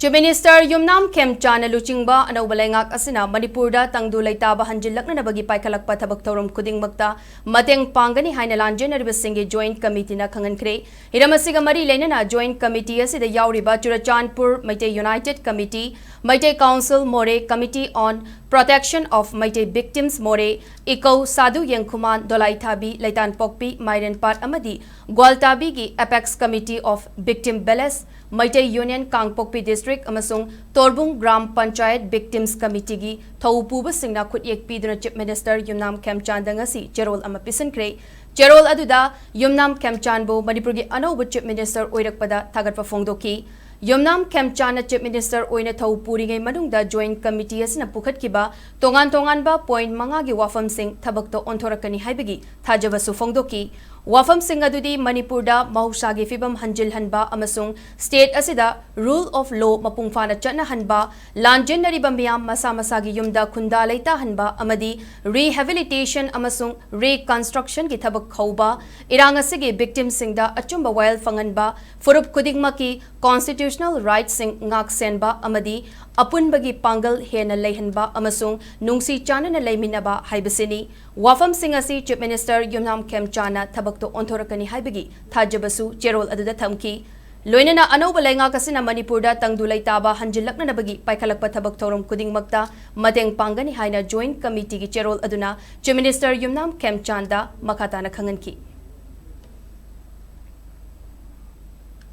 Chief Minister Yumnam Khemchana Luchingba anauba laingak asina Manipurda tangdu leitaba hanjillaknabagi paikhalakpa thabak thorom khudingmakta mateng pangani haina lanjenariba singi joint committee na khangankre hiramasiga mari leinana joint committee asida yauriba Churachandpur Maitei United Committee Maitei Council More Committee on Protection of Maitei Victims More Iko Sadhu Yengkhuman Dolaithabi Leitan Pokpi Mairen Part Amadi Gwaltabi gi Apex Committee of Victim Beles Maitei Union Kangpokpi District amasung Torbung Gram Panchayat Victims Committee gi thaupuba singna khutyek piduna Chief Minister Yumnam Khemchanda ngasi cherol ama pisankre cherol aduda Yumnam Khemchanbo Manipur gi anauba Chief Minister oirakpada thagatpa phongdoki Yumnam Khemchana Chief Minister oina thaupuri ngai manungda Joint Committee asina pukhatkiba tongan ba point manga gi wafam sing thabakto onthorakani haibagi thajabasu phongdoki wafam sing adudi Manipurda mahusagi fibam hanjil hanba amasung state asida rule of law mapungfana chana hanba lanjenari bambiam masa masagi yumda khunda leita hanba amadi rehabilitation amasung reconstruction ki thabak khauba irang asigi victim singda achumba wail fanganba furup khudingmaki constitutional rights sing ngak senba amadi apunbagi pangal hena leihanba amasung nungsi chana na leiminaba haibasini wafam sing asi Chief Minister Yumnam Khemchana thabakto onthorakani haibagi thajabasu cherol aduda thamki loinana anauba laingak asina Manipurda tangdu leitaba hanjillaknabagi paikhalakpa thabak thorom khudingmakta mateng pangani haina joint committee gi cherol aduna Chief Minister Yumnam Khemchanda makhatana khanganki